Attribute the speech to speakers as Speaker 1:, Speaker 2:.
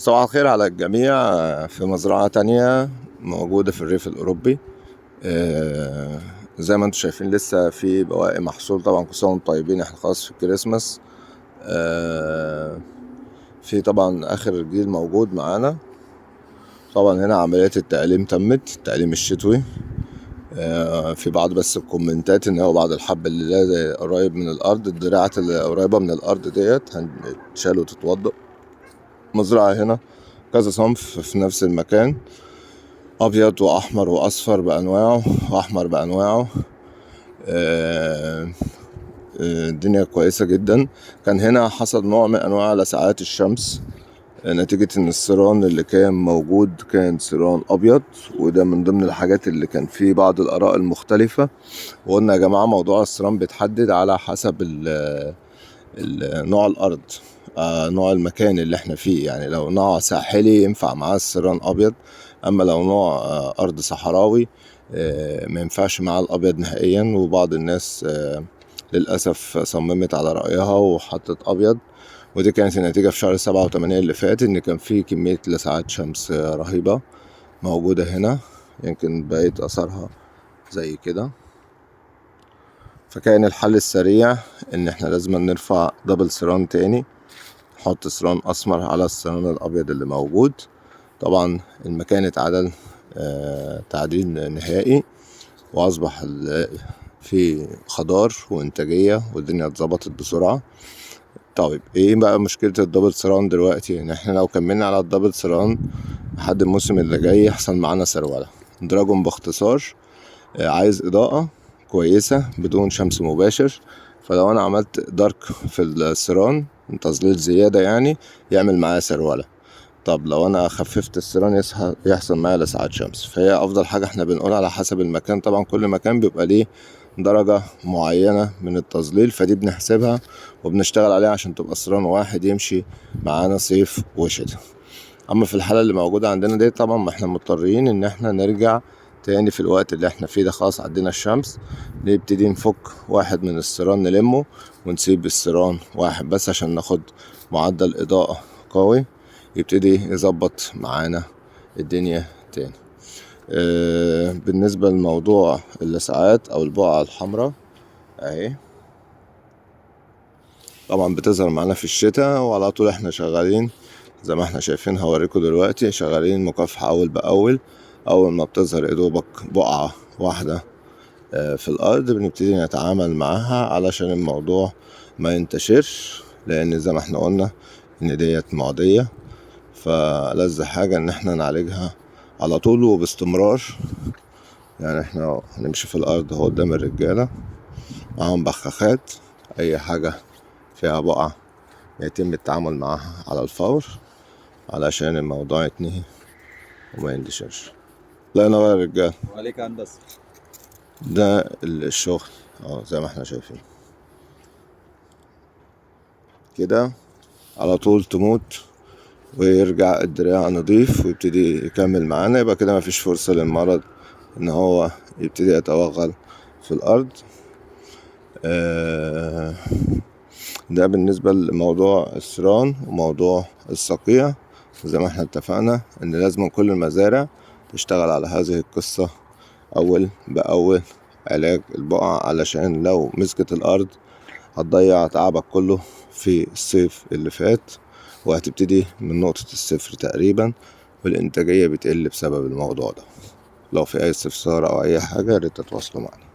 Speaker 1: صباح الخير على الجميع. في مزرعة تانية موجودة في الريف الأوروبي. زي ما انتم شايفين لسه في بواقي محصول. طبعا كل سنة وانتم طيبين، احنا خلاص في الكريسماس. في طبعا آخر جيل موجود معانا. طبعا هنا عملية التقليم تمت، التقليم الشتوي. في بعض بس الكومنتات ان هو بعض الحب اللي قريب من الأرض، الدراعات اللي قريبة من الأرض ديت هتشال وتتوضأ. مزرعة هنا كذا صنف في نفس المكان، أبيض وأحمر وأصفر بأنواعه وأحمر بأنواعه. الدنيا كويسة جدا. كان هنا حصل نوع من أنواع لسعات الشمس نتيجة إن السيران اللي كان موجود كان سيران أبيض، وده من ضمن الحاجات اللي كان فيه بعض الآراء المختلفة. وقلنا يا جماعة موضوع السيران بيتحدد على حسب نوع الأرض، نوع المكان اللي احنا فيه. يعني لو نوع ساحلي ينفع معاه السيران أبيض، أما لو نوع أرض صحراوي ما ينفعش معاه الأبيض نهائيا. وبعض الناس للأسف صممت على رأيها وحطت أبيض، ودي كانت النتيجة في شهر 7 و8 اللي فات، إن كان في كمية لسعات شمس رهيبة موجودة هنا، يمكن بقيت أثرها زي كده. فكان الحل السريع إن احنا لازم نرفع دبل سيران تاني، نحط سيران أسمر على السيران الأبيض اللي موجود. طبعا المكان اتعدل تعديل نهائي، وأصبح في خضار وإنتاجية والدنيا اتظبطت بسرعة. طيب ايه بقى مشكلة الدبل سيران دلوقتي؟ ان احنا لو كملنا على الدبل سيران لحد الموسم اللي جاي يحصل معانا سرولة. دراجون باختصار عايز إضاءة كويسة بدون شمس مباشر. فلو انا عملت دارك في السيران تظليل زيادة يعني يعمل معايا سرولة. طب لو انا خففت السيران يحصل معايا لسعات شمس. فهي افضل حاجة احنا بنقول على حسب المكان. طبعا كل مكان بيبقى ليه درجة معينة من التظليل، فدي بنحسبها وبنشتغل عليها عشان تبقى السيران واحد يمشي معانا صيف وشتاء. اما في الحالة اللي موجودة عندنا دي طبعا ما احنا مضطرين ان احنا نرجع تاني في الوقت اللي احنا فيه ده. خلاص عدينا الشمس، نبتدي نفك واحد من السيران نلمه ونسيب السيران واحد بس عشان ناخد معدل اضاءة قوي يبتدي يظبط معانا الدنيا تاني. بالنسبة لموضوع اللسعات او البقعة الحمراء اهي، طبعا بتظهر معانا في الشتاء وعلى طول احنا شغالين زي ما احنا شايفين. هوريكم دلوقتي شغالين مكافحة اول باول. اول ما بتظهر يدوبك بقعة واحدة في الارض بنبتدي نتعامل معاها علشان الموضوع ما ينتشرش، لان زي ما احنا قلنا ان ديت معدية. فلذ حاجة ان احنا نعالجها على طول وباستمرار. يعني احنا هنمشي في الارض هو قدام الرجالة معاهم بخاخات، اي حاجة فيها بقعة يتم التعامل معاها على الفور علشان الموضوع يتنهي وما يندشرش. لا ينور يا رجال.
Speaker 2: وعليك هندسة.
Speaker 1: ده الشغل زي ما احنا شايفين كده على طول تموت ويرجع الدراع نضيف ويبتدي يكمل معانا. يبقى كده مفيش فرصة للمرض ان هو يبتدي يتوغل في الارض. ده بالنسبة لموضوع السيران وموضوع الصقيع. زي ما احنا اتفقنا ان لازم كل المزارع تشتغل على هذه القصة اول باول، علاج البقع، علشان لو مسكت الارض هتضيع تعبك كله في الصيف اللي فات وهتبتدي من نقطة الصفر تقريبا، والانتاجية بتقل بسبب الموضوع ده. لو في اي استفسار او اي حاجة ياريت تتواصلوا معنا.